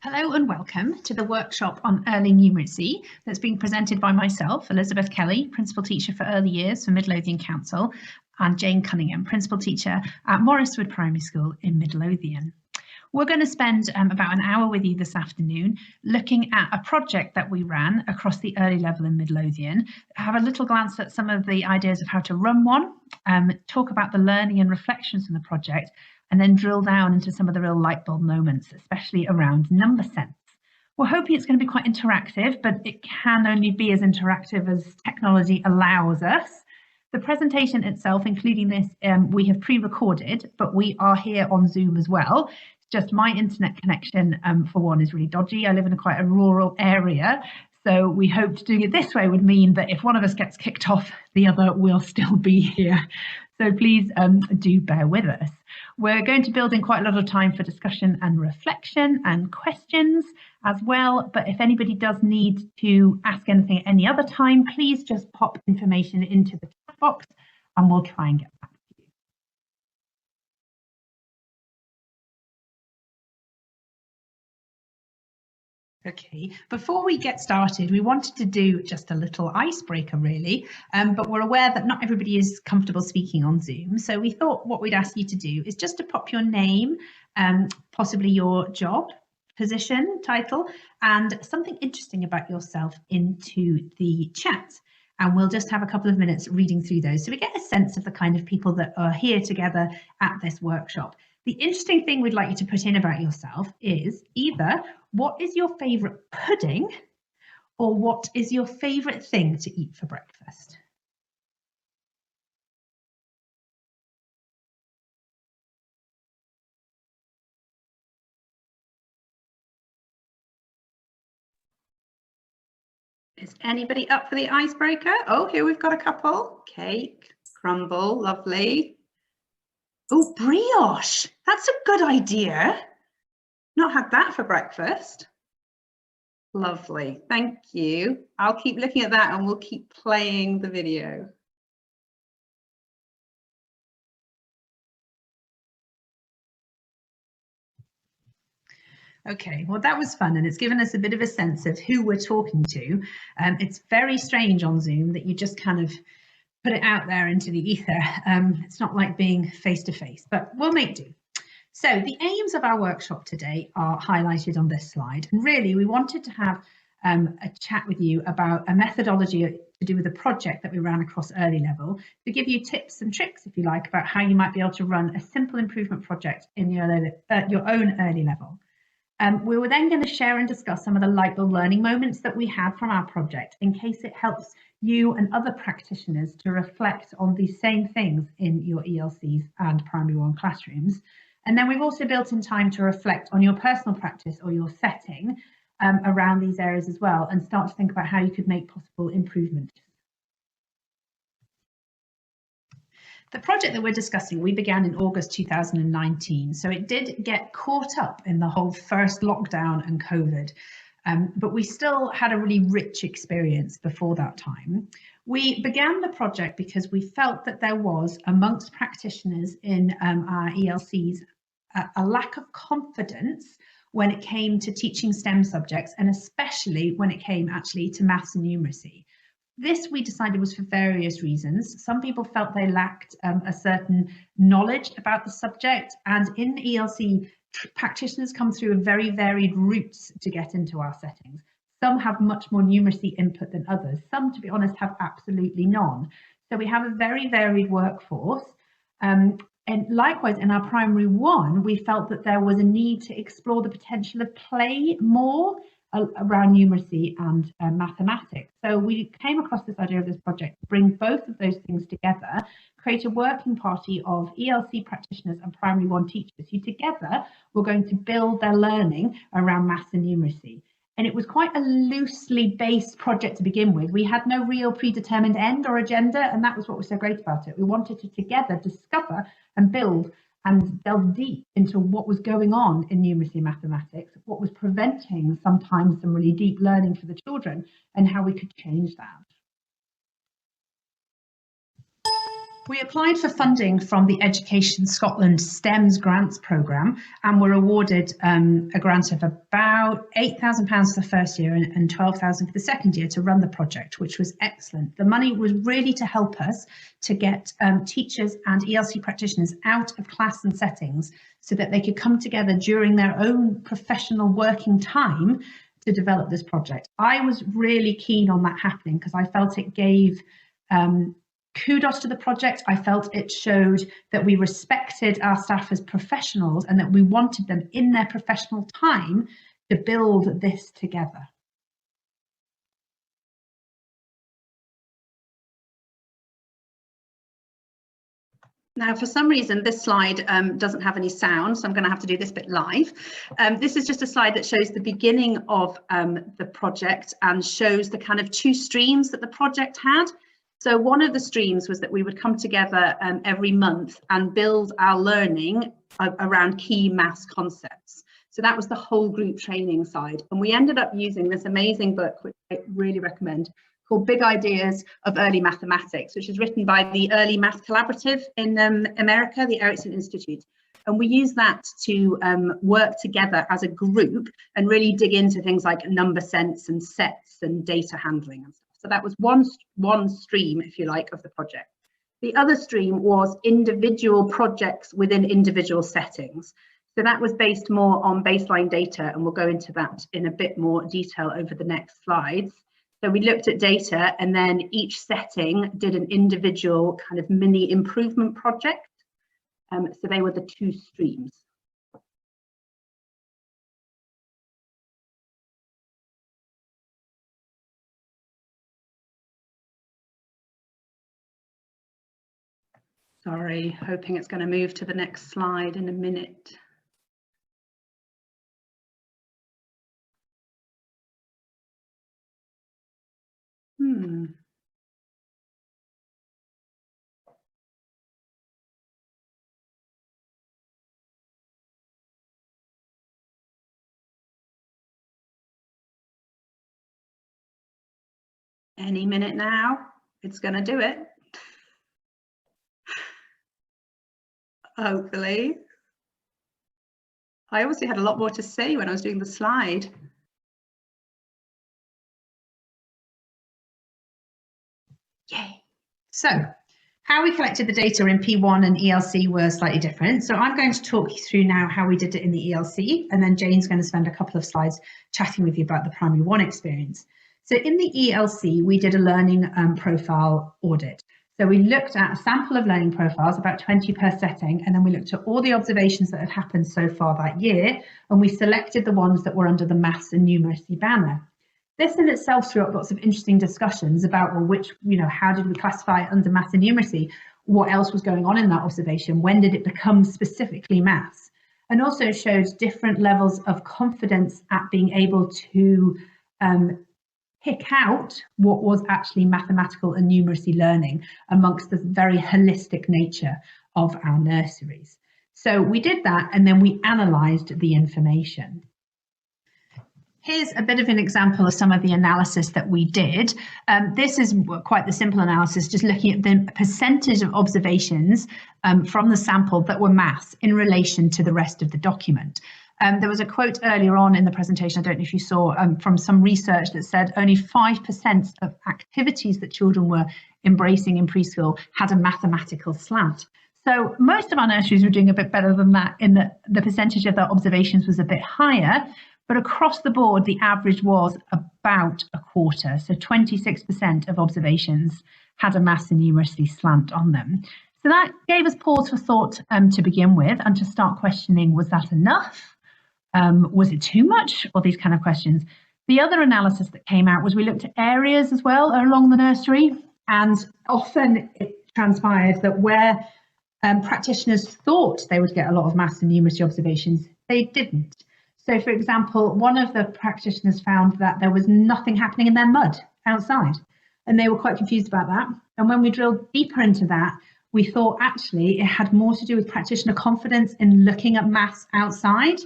Hello and welcome to the workshop on early numeracy that's being presented by myself, Elisabeth Kelly, Principal Teacher for Early Years for Midlothian Council, and Jane Cunningham, Principal Teacher at Morriswood Primary School in Midlothian. We're going to spend about an hour with you this afternoon looking at a project that we ran across the early level in Midlothian, have a little glance at some of the ideas of how to run one, talk about the learning and reflections from the project, and then drill down into some of the real light bulb moments, especially around number sense. We're hoping it's going to be quite interactive, but it can only be as interactive as technology allows us. The presentation itself, including this, we have pre-recorded, but we are here on Zoom as well. It's just my internet connection, for one, is really dodgy. I live in quite a rural area, so we hoped doing it this way would mean that if one of us gets kicked off, the other will still be here. So please do bear with us. We're going to build in quite a lot of time for discussion and reflection and questions as well. But if anybody does need to ask anything at any other time, please just pop information into the chat box and we'll try and get back to you. Okay, before we get started, we wanted to do just a little icebreaker really, but we're aware that not everybody is comfortable speaking on Zoom. So we thought what we'd ask you to do is just to pop your name, possibly your job, position, title, and something interesting about yourself into the chat. And we'll just have a couple of minutes reading through those so we get a sense of the kind of people that are here together at this workshop. The interesting thing we'd like you to put in about yourself is either what is your favourite pudding or what is your favourite thing to eat for breakfast? Is anybody up for the icebreaker? Oh, here we've got a couple. Cake, crumble, lovely. Oh, brioche. That's a good idea. Not had that for breakfast. Lovely, thank you. I'll keep looking at that and we'll keep playing the video. Okay, well, that was fun and it's given us a bit of a sense of who we're talking to. It's very strange on Zoom that you just kind of put it out there into the ether. It's not like being face to face, but we'll make do. So the aims of our workshop today are highlighted on this slide. And really, we wanted to have a chat with you about a methodology to do with a project that we ran across early level to give you tips and tricks, if you like, about how you might be able to run a simple improvement project in your own early level. We were then going to share and discuss some of the light bulb learning moments that we had from our project in case it helps you and other practitioners to reflect on these same things in your ELCs and primary one classrooms. And then we've also built in time to reflect on your personal practice or your setting around these areas as well and start to think about how you could make possible improvement. The project that we're discussing, we began in August 2019, so it did get caught up in the whole first lockdown and COVID, but we still had a really rich experience before that time. We began the project because we felt that there was, amongst practitioners in our ELCs, a lack of confidence when it came to teaching STEM subjects, and especially when it came actually to maths and numeracy. This we decided was for various reasons. Some people felt they lacked a certain knowledge about the subject, and in the ELC, practitioners come through very varied routes to get into our settings. Some have much more numeracy input than others. Some, to be honest, have absolutely none. So we have a very varied workforce. And likewise, in our primary one, we felt that there was a need to explore the potential of play more around numeracy and mathematics. So we came across this idea of this project to bring both of those things together, create a working party of ELC practitioners and primary one teachers who together were going to build their learning around maths and numeracy. And it was quite a loosely based project to begin with. We had no real predetermined end or agenda, and that was what was so great about it. We wanted to together discover and build and delve deep into what was going on in numeracy and mathematics, what was preventing sometimes some really deep learning for the children, and how we could change that. We applied for funding from the Education Scotland STEMS grants programme and were awarded a grant of about £8,000 for the first year and £12,000 for the second year to run the project, which was excellent. The money was really to help us to get teachers and ELC practitioners out of class and settings so that they could come together during their own professional working time to develop this project. I was really keen on that happening because I felt it gave kudos to the project. I felt it showed that we respected our staff as professionals and that we wanted them in their professional time to build this together. Now, for some reason, this slide doesn't have any sound, so I'm going to have to do this bit live. This is just a slide that shows the beginning of the project and shows the kind of two streams that the project had. So one of the streams was that we would come together every month and build our learning around key maths concepts. So that was the whole group training side. And we ended up using this amazing book, which I really recommend, called Big Ideas of Early Mathematics, which is written by the Early Math Collaborative in America, the Ericsson Institute. And we use that to work together as a group and really dig into things like number sense and sets and data handling and stuff. So that was one stream, if you like, of the project. The other stream was individual projects within individual settings. So that was based more on baseline data, and we'll go into that in a bit more detail over the next slides. So we looked at data, and then each setting did an individual kind of mini improvement project. So they were the two streams. Sorry, hoping it's going to move to the next slide in a minute. Any minute now, it's going to do it. Hopefully. I obviously had a lot more to say when I was doing the slide. Yay. So how we collected the data in P1 and ELC were slightly different. So I'm going to talk you through now how we did it in the ELC, and then Jane's going to spend a couple of slides chatting with you about the primary one experience. So in the ELC, we did a learning profile audit. So we looked at a sample of learning profiles, about 20 per setting, and then we looked at all the observations that had happened so far that year, and we selected the ones that were under the maths and numeracy banner. This in itself threw up lots of interesting discussions about, well, which, how did we classify it under maths and numeracy? What else was going on in that observation? When did it become specifically maths? And also showed different levels of confidence at being able to pick out what was actually mathematical and numeracy learning amongst the very holistic nature of our nurseries. So we did that, and then we analysed the information. Here's a bit of an example of some of the analysis that we did. This is quite the simple analysis, just looking at the percentage of observations from the sample that were maths in relation to the rest of the document. There was a quote earlier on in the presentation, I don't know if you saw, from some research that said only 5% of activities that children were embracing in preschool had a mathematical slant. So most of our nurseries were doing a bit better than that, in that the percentage of their observations was a bit higher, but across the board, the average was about a quarter. So 26% of observations had a maths and numeracy slant on them. So that gave us pause for thought to begin with, and to start questioning, was that enough? Was it too much? All these kind of questions. The other analysis that came out was we looked at areas as well along the nursery, and often it transpired that where practitioners thought they would get a lot of maths and numeracy observations, they didn't. So, for example, one of the practitioners found that there was nothing happening in their mud outside, and they were quite confused about that. And when we drilled deeper into that, we thought actually it had more to do with practitioner confidence in looking at maths outside.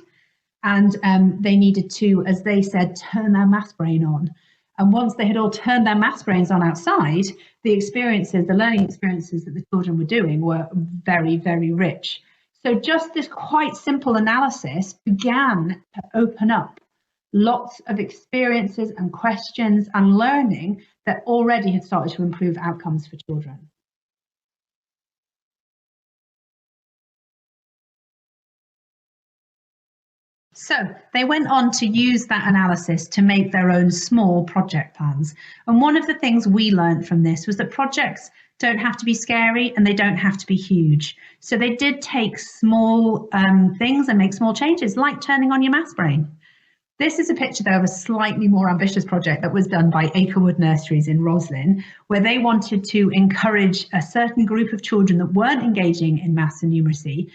And they needed to, as they said, turn their maths brain on And once they had all turned their maths brains on outside, the learning experiences that the children were doing were very, very rich. So just this quite simple analysis began to open up lots of experiences and questions and learning that already had started to improve outcomes for children. So they went on to use that analysis to make their own small project plans. And one of the things we learned from this was that projects don't have to be scary and they don't have to be huge. So they did take small things and make small changes, like turning on your maths brain. This is a picture, though, of a slightly more ambitious project that was done by Acrewood Nurseries in Roslin, where they wanted to encourage a certain group of children that weren't engaging in maths and numeracy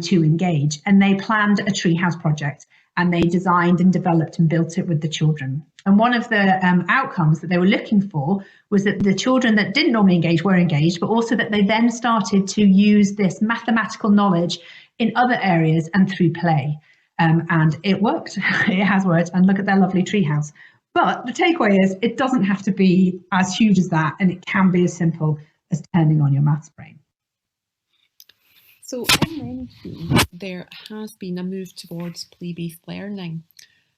to engage. And they planned a treehouse project, and they designed and developed and built it with the children. And one of the outcomes that they were looking for was that the children that didn't normally engage were engaged, but also that they then started to use this mathematical knowledge in other areas and through play. And it worked. It has worked. And look at their lovely treehouse. But the takeaway is it doesn't have to be as huge as that, and it can be as simple as turning on your maths brain. So in many schools, there has been a move towards play-based learning.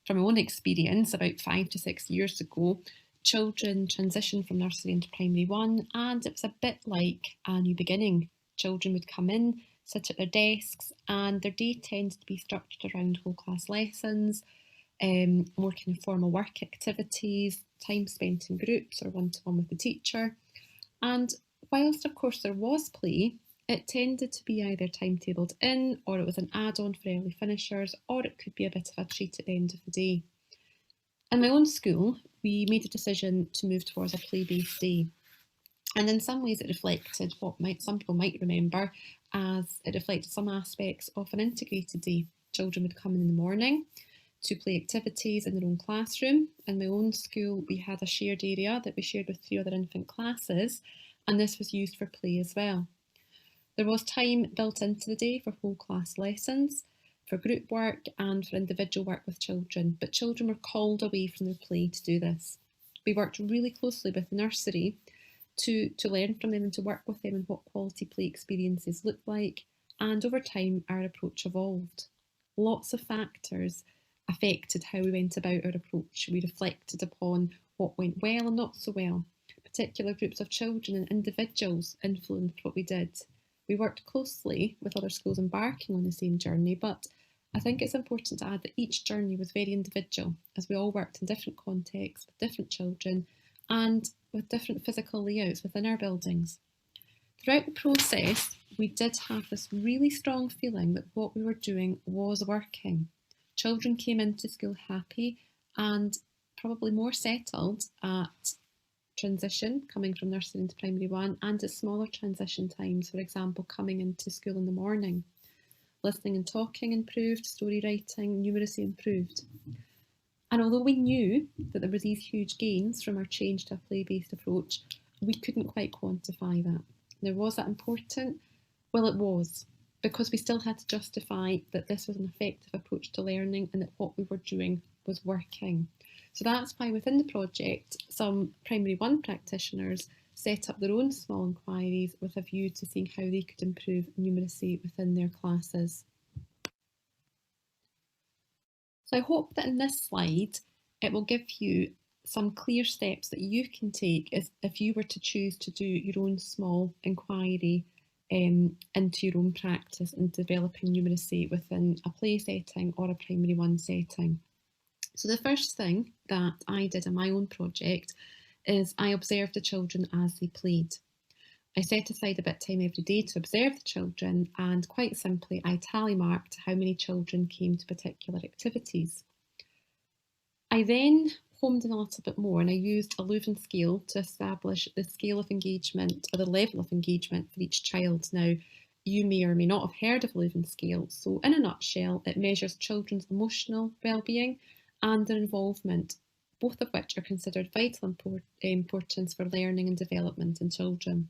From my own experience, about 5 to 6 years ago, children transitioned from nursery into primary 1, and it was a bit like a new beginning. Children would come in, sit at their desks, and their day tends to be structured around whole class lessons, more kind of formal work activities, time spent in groups or one-to-one with the teacher. And whilst of course there was play, it tended to be either timetabled in, or it was an add-on for early finishers, or it could be a bit of a treat at the end of the day. In my own school, we made a decision to move towards a play-based day. And in some ways it reflected what some people might remember as it reflected some aspects of an integrated day. Children would come in the morning to play activities in their own classroom. In my own school, we had a shared area that we shared with 3 other infant classes, and this was used for play as well. There was time built into the day for whole class lessons, for group work and for individual work with children, but children were called away from their play to do this. We worked really closely with the nursery to learn from them and to work with them on what quality play experiences look like, and over time our approach evolved. Lots of factors affected how we went about our approach. We reflected upon what went well and not so well. Particular groups of children and individuals influenced what we did. We worked closely with other schools embarking on the same journey, but I think it's important to add that each journey was very individual, as we all worked in different contexts with different children and with different physical layouts within our buildings. Throughout the process, we did have this really strong feeling that what we were doing was working. Children came into school happy and probably more settled at transition, coming from nursery into primary 1, and at smaller transition times, for example, coming into school in the morning. Listening and talking improved, story writing, numeracy improved. And although we knew that there were these huge gains from our change to a play-based approach, we couldn't quite quantify that. Now, was that important? Well, it was, because we still had to justify that this was an effective approach to learning and that what we were doing was working. So that's why within the project, some primary 1 practitioners set up their own small inquiries with a view to seeing how they could improve numeracy within their classes. So I hope that in this slide, it will give you some clear steps that you can take if you were to choose to do your own small inquiry into your own practice in developing numeracy within a play setting or a primary 1 setting. So the first thing that I did in my own project is I observed the children as they played. I set aside a bit of time every day to observe the children, and quite simply I tally marked how many children came to particular activities. I then homed in a little bit more, and I used a Leuven scale to establish the scale of engagement or the level of engagement for each child. Now, you may or may not have heard of Leuven scale. So in a nutshell, it measures children's emotional well-being and their involvement, both of which are considered vital importance for learning and development in children.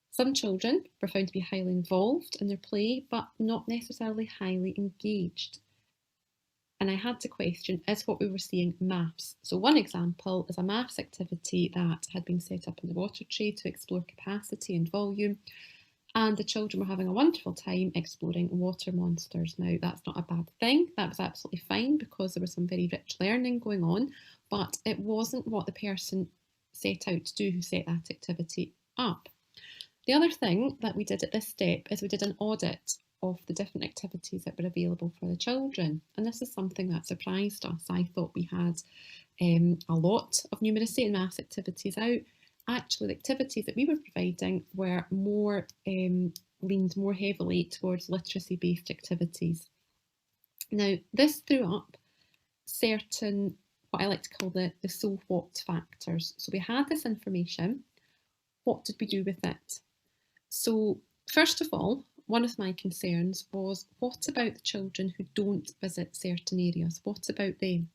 Some children were found to be highly involved in their play, but not necessarily highly engaged. and I had to question, is what we were seeing maths? So one example is a maths activity that had been set up in the water tray to explore capacity and volume, and the children were having a wonderful time exploring water monsters. Now, that's not a bad thing. That was absolutely fine because there was some very rich learning going on, but it wasn't what the person set out to do who set that activity up. The other thing that we did at this step is we did an audit of the different activities that were available for the children. And this is something that surprised us. I thought we had a lot of numeracy and maths activities out. Actually, the activities that we were providing were more leaned more heavily towards literacy-based activities. Now, this threw up certain, what I like to call the so what factors. So we had this information. What did we do with it? So first of all, one of my concerns was, what about the children who don't visit certain areas? What about them?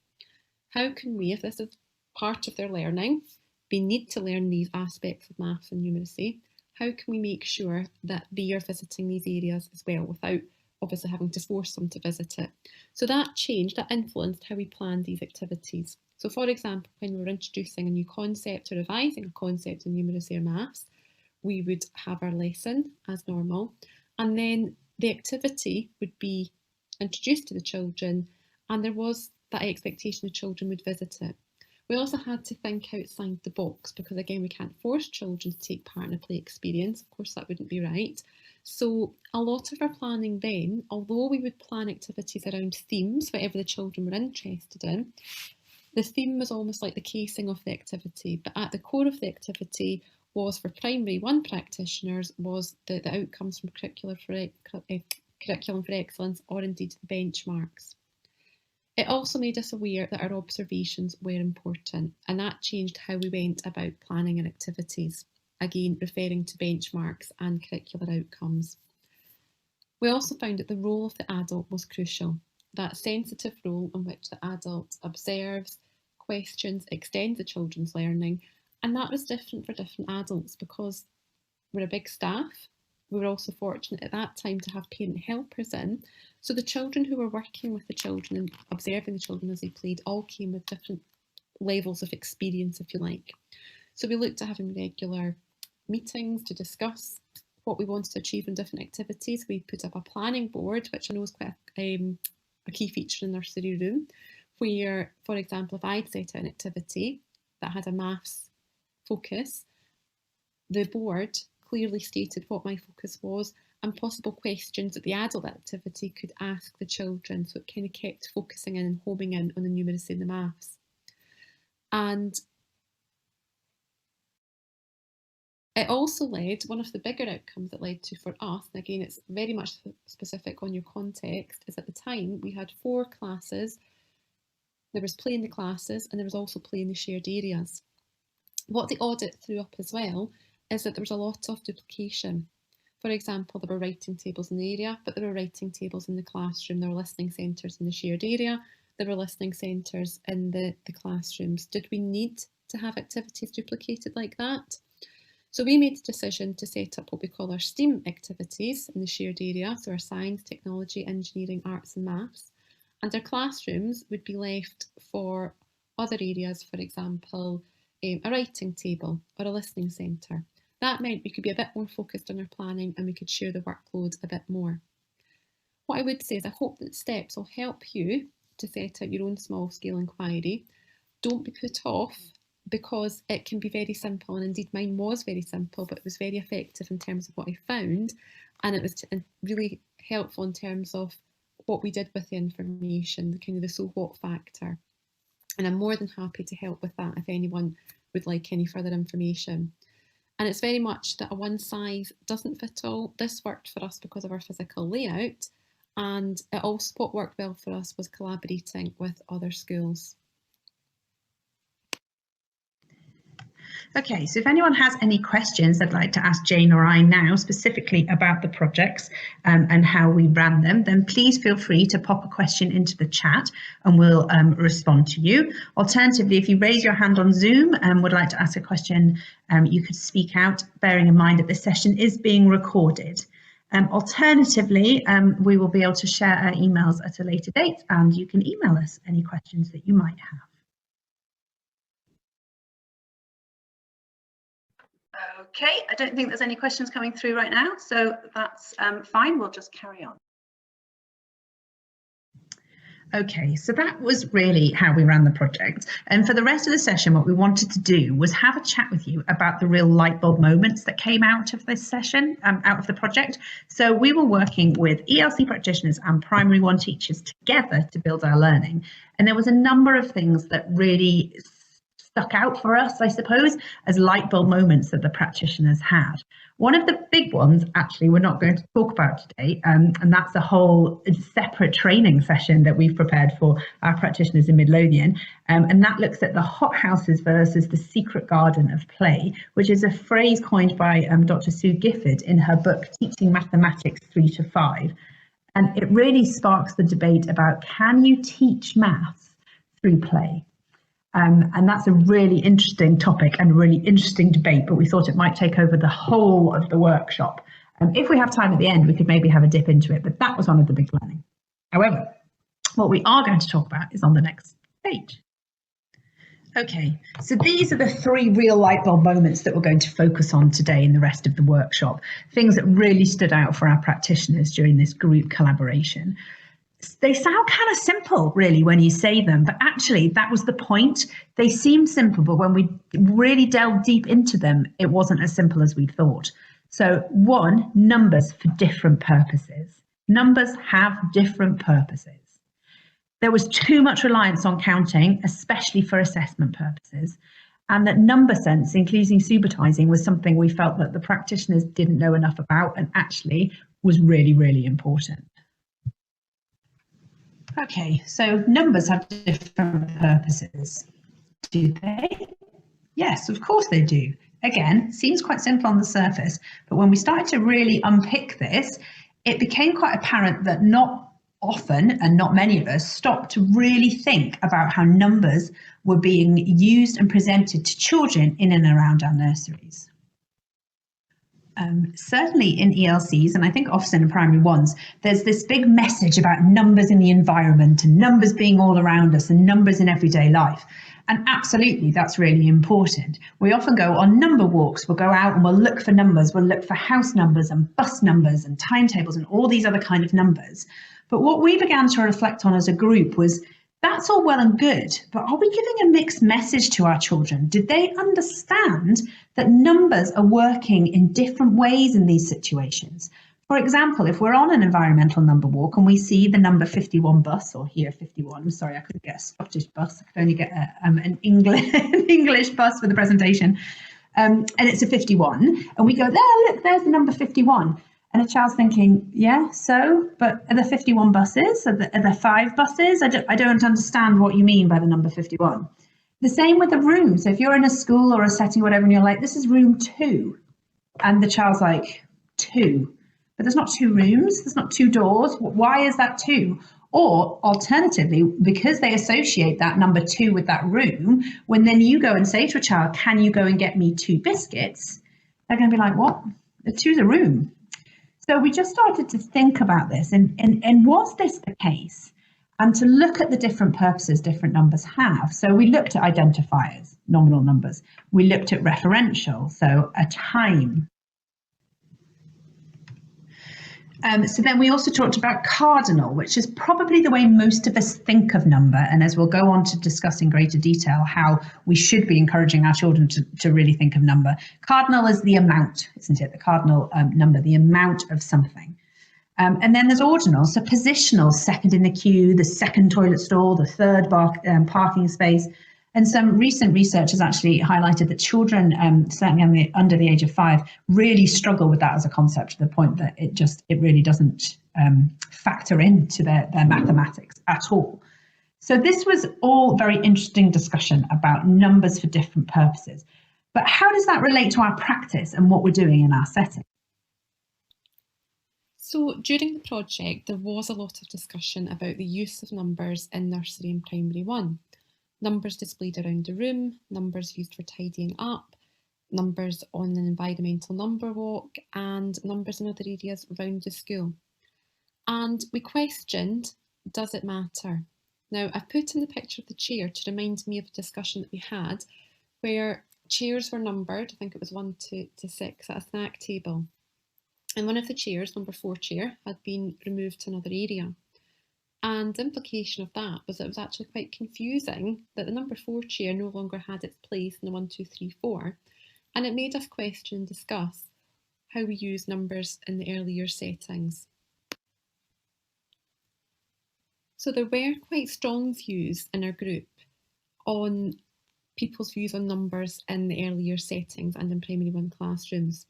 How can we, if this is part of their learning, they need to learn these aspects of maths and numeracy, how can we make sure that they are visiting these areas as well without obviously having to force them to visit it? So that changed, that influenced how we planned these activities. So for example, when we were introducing a new concept or revising a concept in numeracy or maths, we would have our lesson as normal, and then the activity would be introduced to the children, and there was that expectation the children would visit it. We also had to think outside the box because, again, we can't force children to take part in a play experience. Of course, that wouldn't be right. So a lot of our planning then, although we would plan activities around themes, whatever the children were interested in, the theme was almost like the casing of the activity, but at the core of the activity was, for primary 1 practitioners, was the outcomes from curriculum for excellence, or indeed the benchmarks. It also made us aware that our observations were important, and that changed how we went about planning our activities, again referring to benchmarks and curricular outcomes. We also found that the role of the adult was crucial, that sensitive role in which the adult observes, questions, extends the children's learning, and that was different for different adults because we're a big staff. We were also fortunate at that time to have parent helpers in. So the children who were working with the children and observing the children as they played all came with different levels of experience, if you like. So we looked at having regular meetings to discuss what we wanted to achieve in different activities. We put up a planning board, which I know is quite a key feature in the nursery room, where, for example, if I'd set out an activity that had a maths focus, the board clearly stated what my focus was and possible questions that the adult activity could ask the children. So it kind of kept focusing in and homing in on the numeracy and the maths. And it also led, one of the bigger outcomes it led to for us, and again it's very much specific on your context, is at the time we had 4 classes. There was play in the classes and there was also play in the shared areas. What the audit threw up as well is that there was a lot of duplication. For example, there were writing tables in the area, but there were writing tables in the classroom. There were listening centres in the shared area. There were listening centres in the classrooms. Did we need to have activities duplicated like that? So we made the decision to set up what we call our STEAM activities in the shared area, so our science, technology, engineering, arts and maths. And our classrooms would be left for other areas, for example, a writing table or a listening centre. That meant we could be a bit more focused on our planning and we could share the workload a bit more. What I would say is I hope that steps will help you to set out your own small scale inquiry. Don't be put off because it can be very simple, and indeed mine was very simple, but it was very effective in terms of what I found, and it was really helpful in terms of what we did with the information, the kind of the so what factor. And I'm more than happy to help with that if anyone would like any further information. And it's very much that a one size doesn't fit all. This worked for us because of our physical layout, and it also, what worked well for us was collaborating with other schools. Okay, so if anyone has any questions they'd like to ask Jane or I now, specifically about the projects and how we ran them, then please feel free to pop a question into the chat and we'll respond to you. Alternatively, if you raise your hand on Zoom and would like to ask a question, you could speak out, bearing in mind that this session is being recorded. Alternatively, we will be able to share our emails at a later date, and you can email us any questions that you might have. Okay, I don't think there's any questions coming through right now, so that's fine. We'll just carry on. Okay, so that was really how we ran the project. And for the rest of the session, what we wanted to do was have a chat with you about the real light bulb moments that came out of this session, out of the project. So we were working with ELC practitioners and primary one teachers together to build our learning. And there was a number of things that really stuck out for us, I suppose, as light bulb moments that the practitioners had. One of the big ones, actually, we're not going to talk about today, and that's a whole separate training session that we've prepared for our practitioners in Midlothian, and that looks at the hothouses versus the secret garden of play, which is a phrase coined by Dr. Sue Gifford in her book, Teaching Mathematics 3 to 5. And it really sparks the debate about, can you teach maths through play? And that's a really interesting topic and a really interesting debate, but we thought it might take over the whole of the workshop. If we have time at the end, we could maybe have a dip into it, but that was one of the big learning. However, what we are going to talk about is on the next page. Okay, so these are the three real light bulb moments that we're going to focus on today in the rest of the workshop, things that really stood out for our practitioners during this group collaboration. They sound kind of simple, really, when you say them, but actually that was the point. They seem simple, but when we really delved deep into them, it wasn't as simple as we thought. So one, numbers for different purposes. Numbers have different purposes. There was too much reliance on counting, especially for assessment purposes, and that number sense, including subitizing, was something we felt that the practitioners didn't know enough about and actually was really, really important. Okay, so numbers have different purposes. Do they? Yes, of course they do. Again, seems quite simple on the surface, but when we started to really unpick this, it became quite apparent that not often, and not many of us, stopped to really think about how numbers were being used and presented to children in and around our nurseries. Certainly in ELCs, and I think often in primary ones, there's this big message about numbers in the environment and numbers being all around us and numbers in everyday life. And absolutely, that's really important. We often go on number walks, we'll go out and we'll look for numbers, we'll look for house numbers and bus numbers and timetables and all these other kind of numbers. But what we began to reflect on as a group was, that's all well and good, but are we giving a mixed message to our children? Did they understand that numbers are working in different ways in these situations? For example, if we're on an environmental number walk and we see the number 51 bus, or here 51, I'm sorry, I couldn't get a Scottish bus, I could only get an English bus for the presentation, and it's a 51, and we go, there, look, there's the number 51. And a child's thinking, yeah, so, but are there 51 buses? Are there 5 buses? I don't understand what you mean by the number 51. The same with the room. So if you're in a school or a setting or whatever, and you're like, this is room 2. And the child's like, 2. But there's not 2 rooms. There's not 2 doors. Why is that 2? Or alternatively, because they associate that number 2 with that room, when then you go and say to a child, can you go and get me 2 biscuits? They're going to be like, what? The 2's a room. So we just started to think about this and was this the case? And to look at the different purposes different numbers have. So we looked at identifiers, nominal numbers. We looked at referential, so a time. So then we also talked about cardinal, which is probably the way most of us think of number. And as we'll go on to discuss in greater detail how we should be encouraging our children to really think of number. Cardinal is the amount, isn't it? The cardinal number, the amount of something. And then there's ordinal, so positional, second in the queue, the second toilet stall, the third parking space. And some recent research has actually highlighted that children, certainly under the age of 5, really struggle with that as a concept, to the point that it really doesn't factor into their mathematics at all. So this was all very interesting discussion about numbers for different purposes. But how does that relate to our practice and what we're doing in our setting? So during the project, there was a lot of discussion about the use of numbers in nursery and primary 1. Numbers displayed around the room, numbers used for tidying up, numbers on an environmental number walk, and numbers in other areas around the school. And we questioned, does it matter? Now, I've put in the picture of the chair to remind me of a discussion that we had where chairs were numbered. I think it was 1 to 6 at a snack table. And one of the chairs, number 4 chair, had been removed to another area. And the implication of that was that it was actually quite confusing that the number 4 chair no longer had its place in the 1, 2, 3, 4. And it made us question and discuss how we use numbers in the earlier settings. So there were quite strong views in our group on people's views on numbers in the earlier settings and in primary 1 classrooms.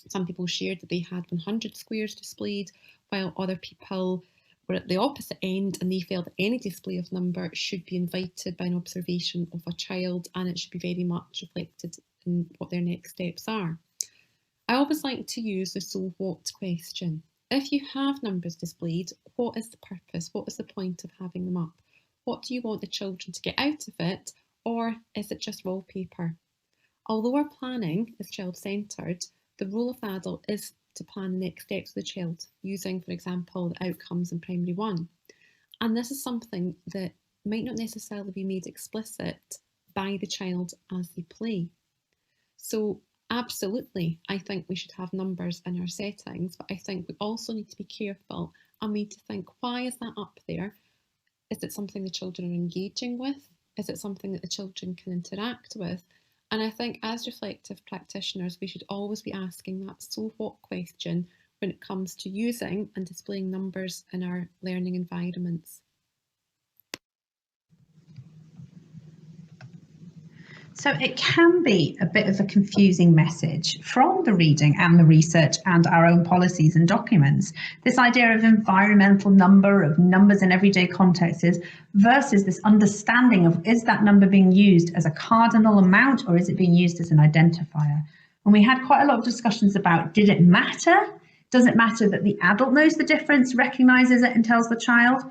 Some people shared that they had 100 squares displayed, while other people were at the opposite end and they felt that any display of number should be invited by an observation of a child, and it should be very much reflected in what their next steps are. I always like to use the so what question. If you have numbers displayed, what is the purpose? What is the point of having them up? What do you want the children to get out of it, or is it just wallpaper? Although our planning is child-centred, the role of the adult is to plan the next steps of the child, using, for example, the outcomes in primary 1. And this is something that might not necessarily be made explicit by the child as they play. So absolutely, I think we should have numbers in our settings, but I think we also need to be careful and we need to think, why is that up there? Is it something the children are engaging with? Is it something that the children can interact with? And I think as reflective practitioners, we should always be asking that so what question when it comes to using and displaying numbers in our learning environments. So it can be a bit of a confusing message from the reading and the research and our own policies and documents. This idea of environmental number, of numbers in everyday contexts, versus this understanding of, is that number being used as a cardinal amount or is it being used as an identifier? And we had quite a lot of discussions about, did it matter? Does it matter that the adult knows the difference, recognises it and tells the child?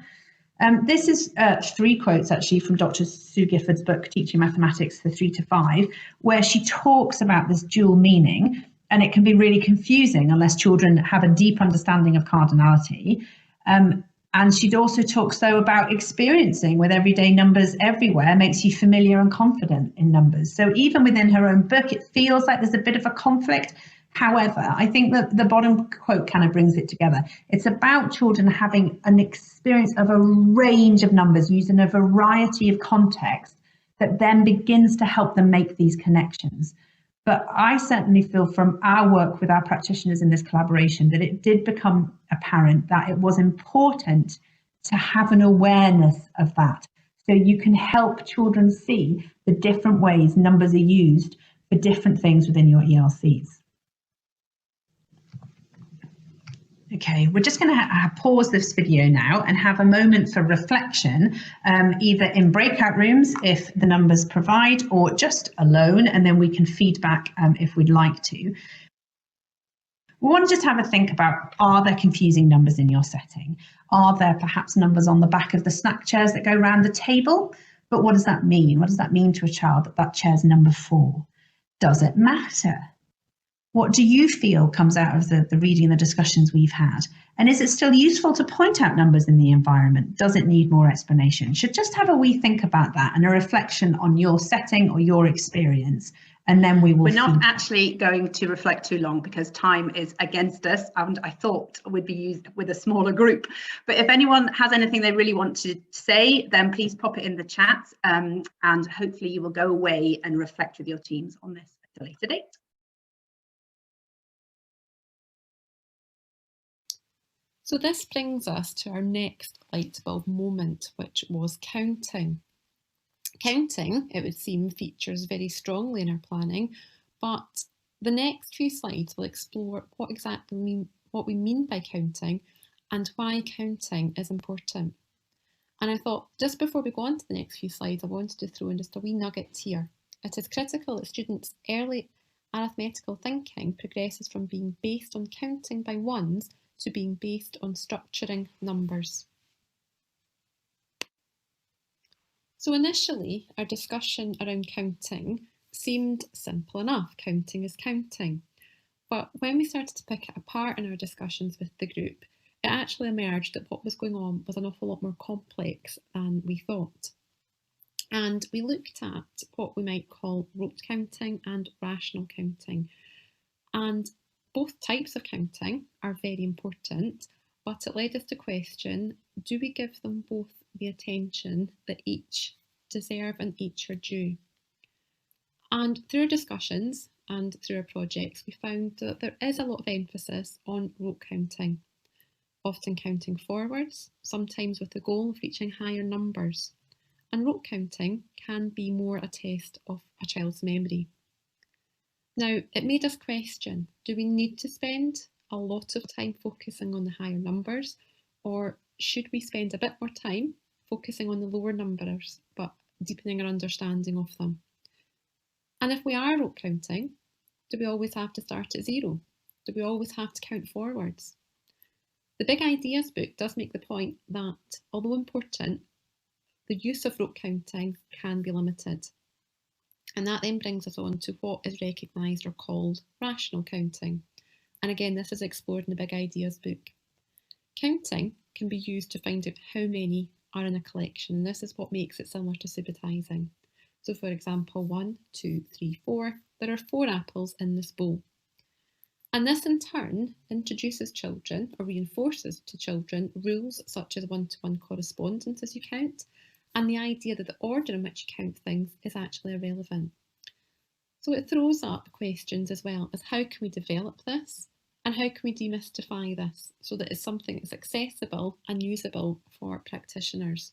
This is 3 quotes actually from Dr. Sue Gifford's book, Teaching Mathematics for 3 to 5, where she talks about this dual meaning, and it can be really confusing unless children have a deep understanding of cardinality. And she also talks though about experiencing with everyday numbers everywhere makes you familiar and confident in numbers. So even within her own book, it feels like there's a bit of a conflict. However, I think that the bottom quote kind of brings it together. It's about children having an experience of a range of numbers used in a variety of contexts that then begins to help them make these connections. But I certainly feel from our work with our practitioners in this collaboration that it did become apparent that it was important to have an awareness of that. So you can help children see the different ways numbers are used for different things within your ELCs. Okay, we're just going to pause this video now and have a moment for reflection, either in breakout rooms if the numbers provide, or just alone, and then we can feedback if we'd like to. We want to just have a think about, are there confusing numbers in your setting? Are there perhaps numbers on the back of the snack chairs that go around the table? But what does that mean? What does that mean to a child that that chair's number 4? Does it matter? What do you feel comes out of the reading and the discussions we've had? And is it still useful to point out numbers in the environment? Does it need more explanation? Should just have a wee think about that and a reflection on your setting or your experience. And then we will. We're not actually going to reflect too long because time is against us, and I thought would be used with a smaller group. But if anyone has anything they really want to say, then please pop it in the chat, and hopefully you will go away and reflect with your teams on this at a later date. So this brings us to our next light bulb moment, which was counting. Counting, it would seem, features very strongly in our planning, but the next few slides will explore what we mean by counting and why counting is important. And I thought, just before we go on to the next few slides, I wanted to throw in just a wee nugget here. It is critical that students' early arithmetical thinking progresses from being based on counting by ones to being based on structuring numbers. So initially, our discussion around counting seemed simple enough. Counting is counting. But when we started to pick it apart in our discussions with the group, it actually emerged that what was going on was an awful lot more complex than we thought. And we looked at what we might call rote counting and rational counting. And both types of counting are very important, but it led us to question, do we give them both the attention that each deserve and each are due? And through our discussions and through our projects, we found that there is a lot of emphasis on rote counting, often counting forwards, sometimes with the goal of reaching higher numbers. And rote counting can be more a test of a child's memory. Now, it made us question, do we need to spend a lot of time focusing on the higher numbers, or should we spend a bit more time focusing on the lower numbers, but deepening our understanding of them? And if we are rote counting, do we always have to start at 0? Do we always have to count forwards? The Big Ideas book does make the point that, although important, the use of rote counting can be limited. And that then brings us on to what is recognised or called rational counting. And again, this is explored in the Big Ideas book. Counting can be used to find out how many are in a collection, and this is what makes it similar to subitizing. So for example, 1, 2, 3, 4, there are 4 apples in this bowl. And this in turn introduces children or reinforces to children rules such as one-to-one correspondence as you count, and the idea that the order in which you count things is actually irrelevant. So it throws up questions as well as how can we develop this and how can we demystify this so that it's something that's accessible and usable for practitioners.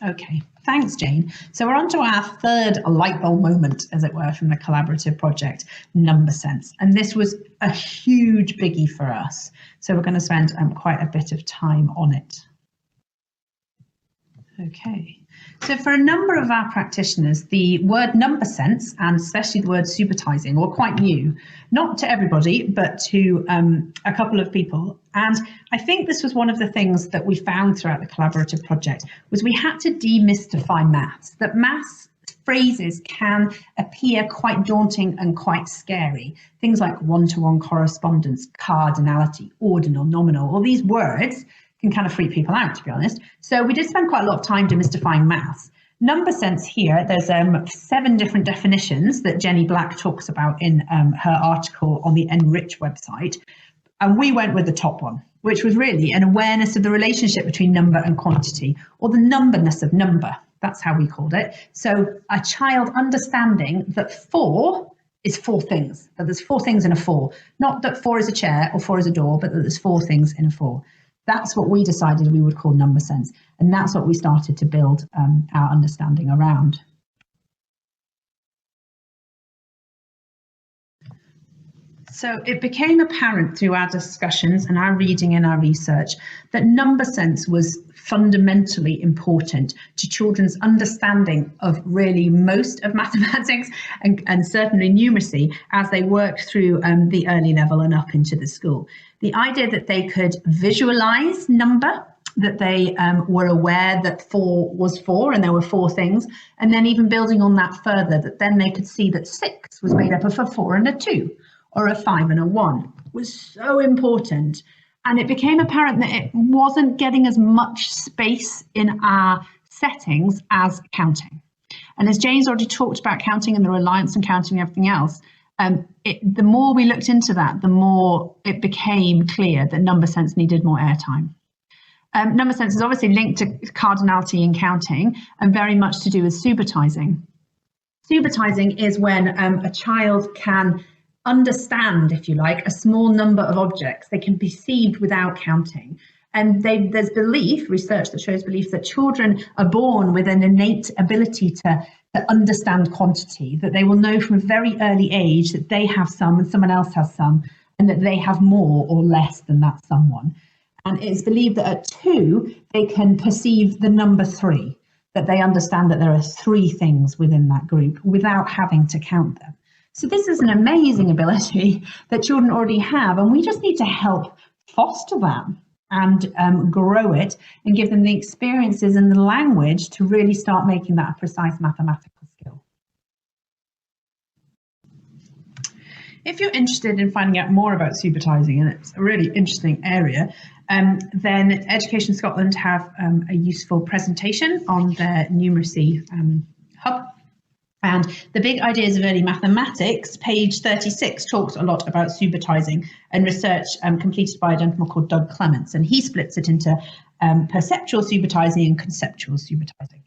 Okay, thanks, Jane. So we're on to our third light bulb moment, as it were, from the collaborative project, number sense. And this was a huge biggie for us. So we're going to spend quite a bit of time on it. Okay, so for a number of our practitioners, the word number sense and especially the word subitizing were quite new, not to everybody, but to a couple of people. And I think this was one of the things that we found throughout the collaborative project was we had to demystify maths, that maths phrases can appear quite daunting and quite scary. Things like one-to-one correspondence, cardinality, ordinal, nominal, all these words can kind of freak people out, to be honest. So we did spend quite a lot of time demystifying maths. Number sense here, there's 7 different definitions that Jenny Black talks about in her article on the Enrich website. And we went with the top one, which was really an awareness of the relationship between number and quantity, or the numberness of number. That's how we called it. So a child understanding that 4 is 4 things, that there's 4 things in a 4. Not that 4 is a chair or 4 is a door, but that there's 4 things in a 4. That's what we decided we would call number sense. And that's what we started to build our understanding around. So it became apparent through our discussions and our reading and our research that number sense was fundamentally important to children's understanding of really most of mathematics and certainly numeracy as they work through the early level and up into the school. The idea that they could visualize number, that they were aware that 4 was 4 and there were 4 things, and then even building on that further, that then they could see that 6 was made up of a 4 and a 2. Or a 5 and a 1 was so important. And it became apparent that it wasn't getting as much space in our settings as counting. And as Jane's already talked about counting and the reliance on counting and everything else, the more we looked into that, the more it became clear that number sense needed more airtime. Number sense is obviously linked to cardinality in counting and very much to do with subitizing. Subitizing is when a child can understand, if you like, a small number of objects they can perceive without counting. And there's belief, research that shows belief that children are born with an innate ability to understand quantity, that they will know from a very early age that they have some and someone else has some, and that they have more or less than that someone. And it's believed that at 2, they can perceive the number 3, that they understand that there are 3 things within that group without having to count them. So this is an amazing ability that children already have, and we just need to help foster that. and grow it and give them the experiences and the language to really start making that a precise mathematical skill. If you're interested in finding out more about subitizing, and it's a really interesting area, then Education Scotland have a useful presentation on their Numeracy hub. And the big ideas of early mathematics, page 36, talks a lot about subitizing and research completed by a gentleman called Doug Clements, and he splits it into perceptual subitizing and conceptual subitizing.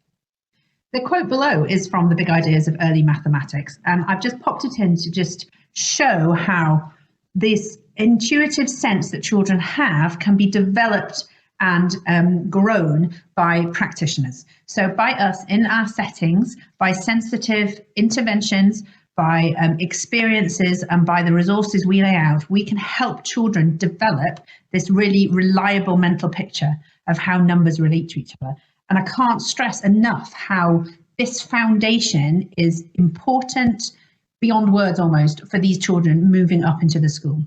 The quote below is from the big ideas of early mathematics, and I've just popped it in to just show how this intuitive sense that children have can be developed and grown by practitioners. So by us in our settings, by sensitive interventions, by experiences, and by the resources we lay out, we can help children develop this really reliable mental picture of how numbers relate to each other. And I can't stress enough how this foundation is important beyond words almost for these children moving up into the school.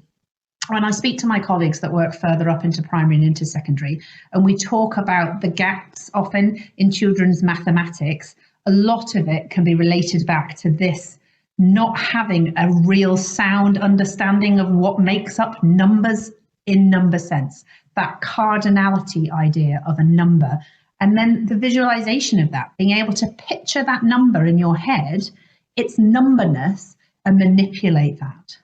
When I speak to my colleagues that work further up into primary and into secondary, and we talk about the gaps often in children's mathematics, a lot of it can be related back to this not having a real sound understanding of what makes up numbers in number sense, that cardinality idea of a number, and then the visualization of that, being able to picture that number in your head, its numberness, and manipulate that.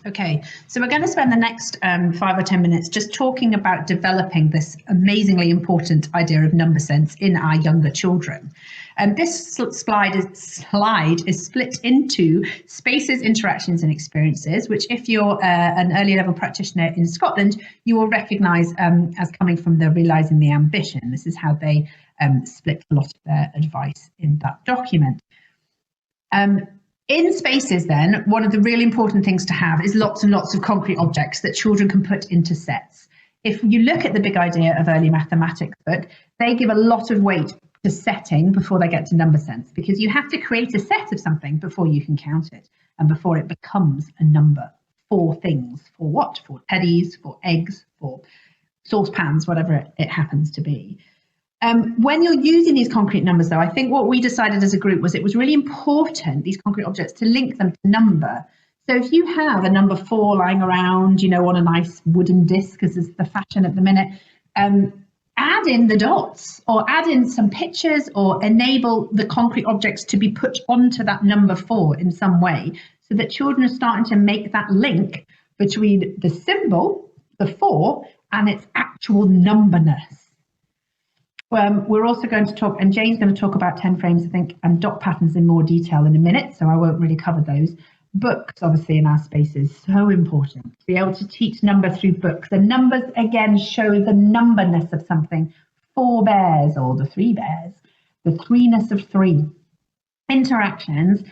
Okay, so we're going to spend the next 5 or 10 minutes just talking about developing this amazingly important idea of number sense in our younger children. And this slide is split into spaces, interactions and experiences, which if you're an early level practitioner in Scotland, you will recognise as coming from the Realising the Ambition. This is how they split a lot of their advice in that document. In spaces then, one of the really important things to have is lots and lots of concrete objects that children can put into sets. If you look at the big idea of early mathematics book, they give a lot of weight to setting before they get to number sense, because you have to create a set of something before you can count it and before it becomes a number. For things, for what? For teddies, for eggs, for saucepans, whatever it happens to be. When you're using these concrete numbers, though, I think what we decided as a group was it was really important, these concrete objects, to link them to number. So if you have a number 4 lying around, you know, on a nice wooden disc, as is the fashion at the minute, add in the dots or add in some pictures or enable the concrete objects to be put onto that number 4 in some way, so that children are starting to make that link between the symbol, the 4, and its actual numberness. We're also going to talk, and Jane's going to talk about 10 frames, I think, and dot patterns in more detail in a minute, so I won't really cover those. Books, obviously, in our space is so important. To be able to teach number through books. The numbers, again, show the numberness of something. 4 bears, or the 3 bears, the 3-ness of 3. Interactions,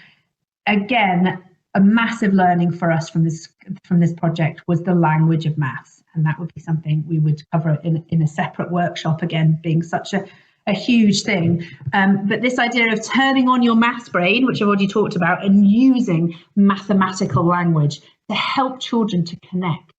again, a massive learning for us from this project was the language of maths. And that would be something we would cover in a separate workshop, again, being such a huge thing. But this idea of turning on your maths brain, which I've already talked about, and using mathematical language to help children to connect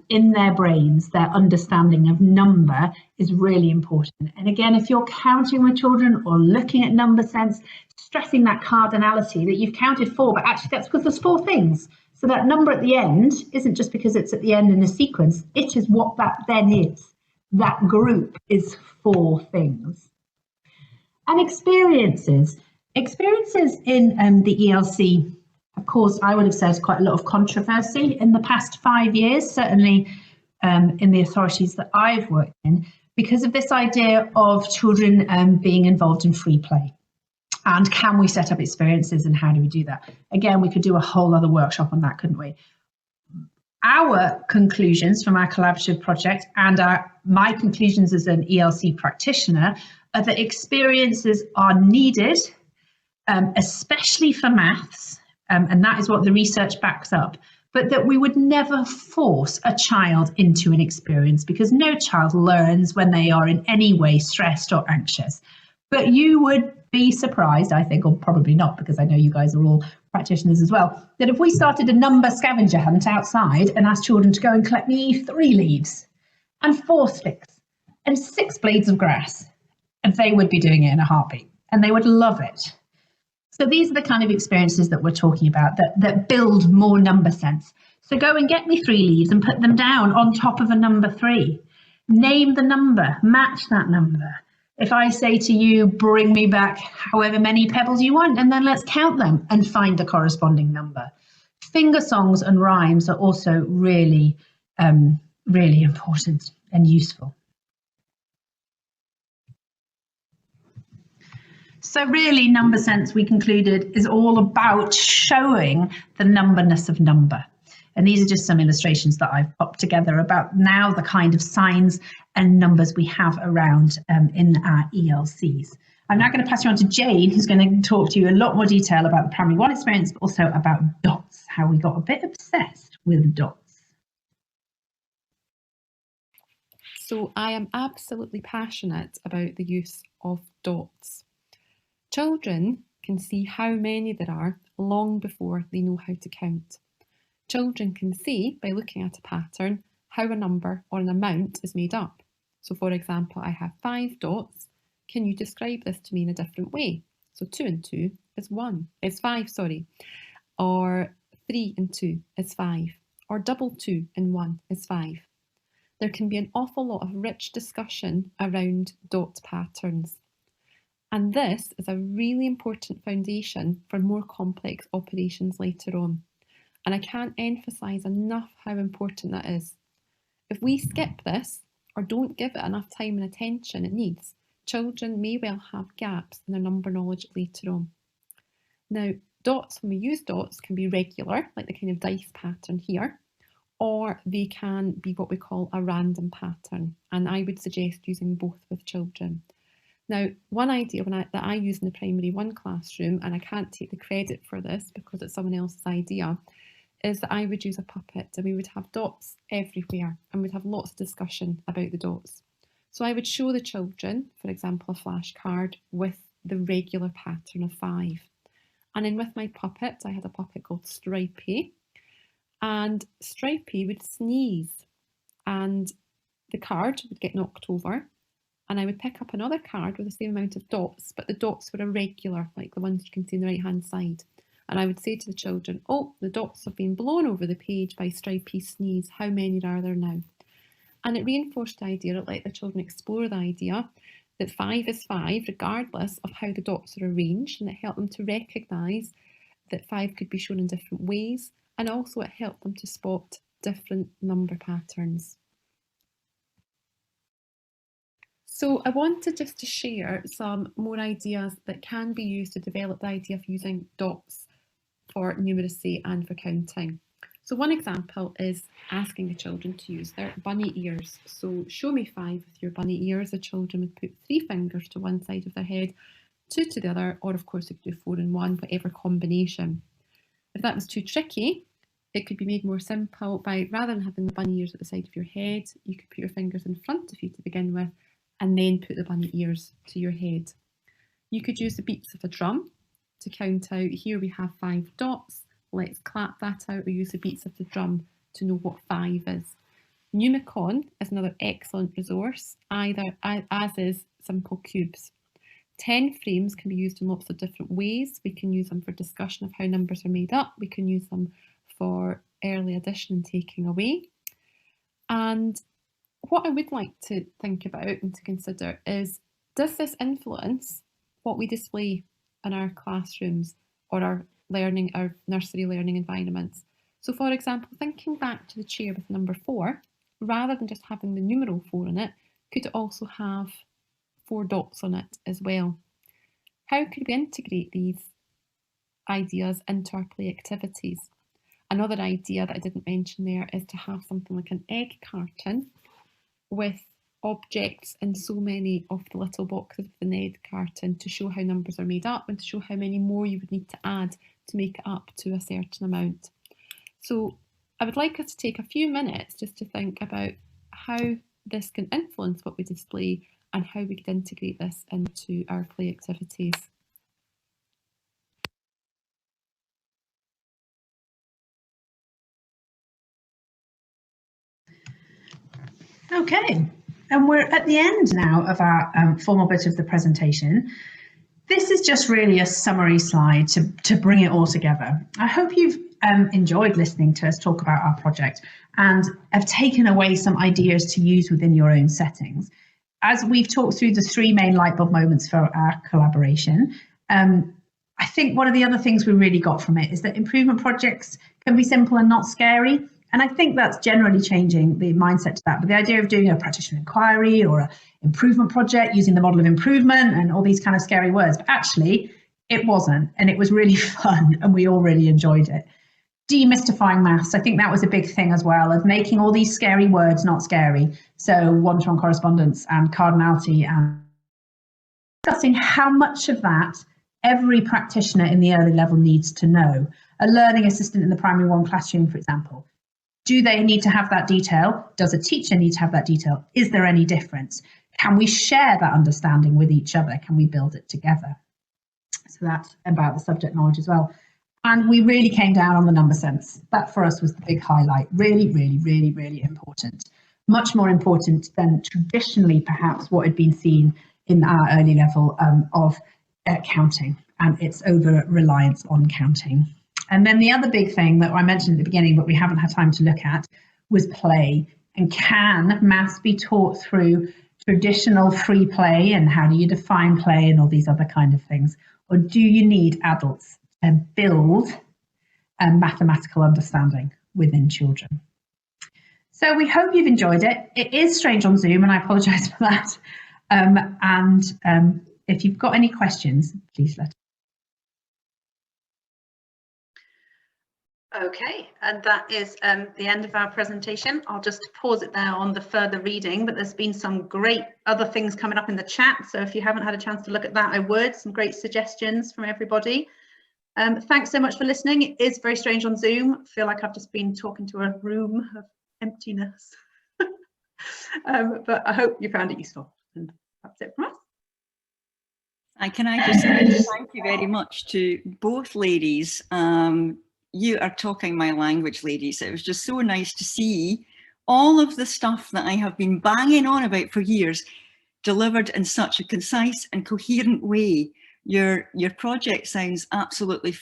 in their brains, their understanding of number is really important. And again, if you're counting with children or looking at number sense, stressing that cardinality that you've counted 4, but actually that's because there's 4 things. So that number at the end isn't just because it's at the end in a sequence, it is what that then is. That group is 4 things. And experiences. Experiences in the ELC, of course, I would have said quite a lot of controversy in the past 5 years, certainly in the authorities that I've worked in, because of this idea of children being involved in free play. And can we set up experiences and how do we do that? Again, we could do a whole other workshop on that, couldn't we? Our conclusions from our collaborative project and my conclusions as an ELC practitioner are that experiences are needed, especially for maths, and that is what the research backs up, but that we would never force a child into an experience, because no child learns when they are in any way stressed or anxious. But you would be surprised, I think, or probably not, because I know you guys are all practitioners as well, that if we started a number scavenger hunt outside and asked children to go and collect me 3 leaves and 4 sticks and 6 blades of grass, they would be doing it in a heartbeat and they would love it. So these are the kind of experiences that we're talking about that build more number sense. So go and get me 3 leaves and put them down on top of a number 3. Name the number, match that number. If I say to you, bring me back however many pebbles you want, and then let's count them and find the corresponding number. Finger songs and rhymes are also really, really important and useful. So really, number sense, we concluded, is all about showing the numberness of number. And these are just some illustrations that I've popped together about now the kind of signs and numbers we have around in our ELCs. I'm now going to pass you on to Jane, who's going to talk to you a lot more detail about the Primary 1 experience, but also about dots, how we got a bit obsessed with dots. So I am absolutely passionate about the use of dots. Children can see how many there are long before they know how to count. Children can see, by looking at a pattern, how a number or an amount is made up. So for example, I have 5 dots. Can you describe this to me in a different way? So 2 and 2 is 5, sorry. Or 3 and 2 is 5. Or double 2 and 1 is 5. There can be an awful lot of rich discussion around dot patterns. And this is a really important foundation for more complex operations later on. And I can't emphasise enough how important that is. If we skip this or don't give it enough time and attention it needs, children may well have gaps in their number knowledge later on. Now, dots, when we use dots, can be regular, like the kind of dice pattern here, or they can be what we call a random pattern. And I would suggest using both with children. Now, one idea that I use in the Primary 1 classroom, and I can't take the credit for this because it's someone else's idea, is that I would use a puppet and we would have dots everywhere and we'd have lots of discussion about the dots. So I would show the children, for example, a flashcard with the regular pattern of 5. And then with my puppet, I had a puppet called Stripey, and Stripey would sneeze and the card would get knocked over. And I would pick up another card with the same amount of dots, but the dots were irregular, like the ones you can see on the right-hand side. And I would say to the children, oh, the dots have been blown over the page by Stripey's sneeze. How many are there now? And it reinforced the idea, it let the children explore the idea that 5 is 5, regardless of how the dots are arranged. And it helped them to recognise that 5 could be shown in different ways. And also it helped them to spot different number patterns. So I wanted just to share some more ideas that can be used to develop the idea of using dots for numeracy and for counting. So one example is asking the children to use their bunny ears. So show me 5 with your bunny ears. The children would put 3 fingers to one side of their head, 2 to the other, or of course they could do 4 and 1, whatever combination. If that was too tricky, it could be made more simple by, rather than having the bunny ears at the side of your head, you could put your fingers in front of you to begin with, and then put the bunny ears to your head. You could use the beats of a drum to count out. Here we have 5 dots. Let's clap that out or use the beats of the drum to know what 5 is. Numicon is another excellent resource, as is simple cubes. 10 frames can be used in lots of different ways. We can use them for discussion of how numbers are made up. We can use them for early addition and taking away. And what I would like to think about and to consider is, does this influence what we display in our classrooms or our nursery learning environments? So for example, thinking back to the chair with number 4, rather than just having the numeral 4 in it, could it also have 4 dots on it as well? How could we integrate these ideas into our play activities? Another idea that I didn't mention there is to have something like an egg carton with objects in so many of the little boxes within the egg carton to show how numbers are made up and to show how many more you would need to add to make it up to a certain amount. So I would like us to take a few minutes just to think about how this can influence what we display and how we could integrate this into our play activities. Okay, and we're at the end now of our formal bit of the presentation. This is just really a summary slide to bring it all together. I hope you've enjoyed listening to us talk about our project and have taken away some ideas to use within your own settings. As we've talked through the 3 main light bulb moments for our collaboration, I think one of the other things we really got from it is that improvement projects can be simple and not scary. And I think that's generally changing the mindset to that. But the idea of doing a practitioner inquiry or an improvement project using the model of improvement and all these kind of scary words, but actually it wasn't. And it was really fun and we all really enjoyed it. Demystifying maths, I think that was a big thing as well, of making all these scary words not scary. So one-to-one correspondence and cardinality, and discussing how much of that every practitioner in the early level needs to know. A learning assistant in the primary 1 classroom, for example. Do they need to have that detail? Does a teacher need to have that detail? Is there any difference? Can we share that understanding with each other? Can we build it together? So that's about the subject knowledge as well. And we really came down on the number sense. That for us was the big highlight. Really, really, really, really important. Much more important than traditionally perhaps what had been seen in our early level of counting and its over reliance on counting. And then the other big thing that I mentioned at the beginning, but we haven't had time to look at, was play. And can maths be taught through traditional free play? And how do you define play and all these other kind of things? Or do you need adults to build a mathematical understanding within children? So we hope you've enjoyed it. It is strange on Zoom, and I apologise for that. If you've got any questions, please let us know. Okay, and that is the end of our presentation. I'll just pause it there on the further reading, but there's been some great other things coming up in the chat. So if you haven't had a chance to look at that, I would. Some great suggestions from everybody. Thanks so much for listening. It is very strange on Zoom. I feel like I've just been talking to a room of emptiness. But I hope you found it useful. And that's it from us. And can I just say thank you very much to both ladies. You are talking my language, ladies. It was just so nice to see all of the stuff that I have been banging on about for years delivered in such a concise and coherent way. Your project sounds absolutely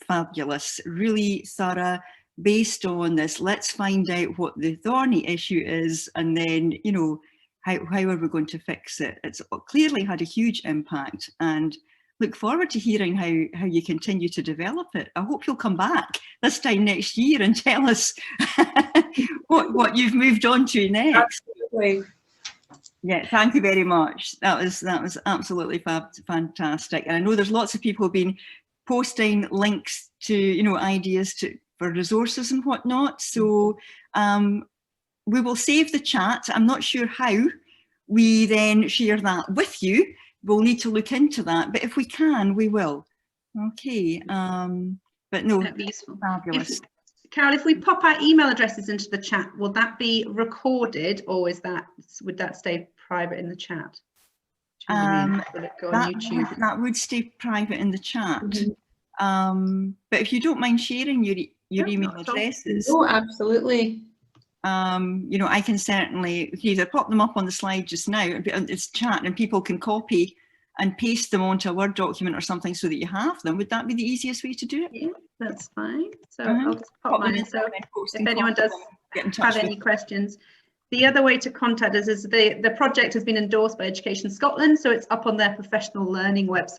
fabulous, really thorough, based on this. Let's find out what the thorny issue is, and then, you know, how are we going to fix it? It's clearly had a huge impact, and look forward to hearing how you continue to develop it. I hope you'll come back this time next year and tell us what you've moved on to next. Absolutely. Yeah, thank you very much. That was absolutely fantastic. And I know there's lots of people who've been posting links to, you know, ideas for resources and whatnot. So we will save the chat. I'm not sure how we then share that with you. We'll need to look into that, but if we can, we will. Okay, but no, That'd be useful. Fabulous. Carol, if we pop our email addresses into the chat, will that be recorded, or would that stay private in the chat? Will it go on YouTube? That would stay private in the chat. Mm-hmm. But if you don't mind sharing your email addresses. Oh, absolutely. You know, I can certainly either pop them up on the slide just now, it's chat, and people can copy and paste them onto a Word document or something so that you have them. Would that be the easiest way to do it? Yeah, that's fine. So I'll just pop mine in. So if anyone does have any questions, the other way to contact us is the project has been endorsed by Education Scotland, so it's up on their professional learning website.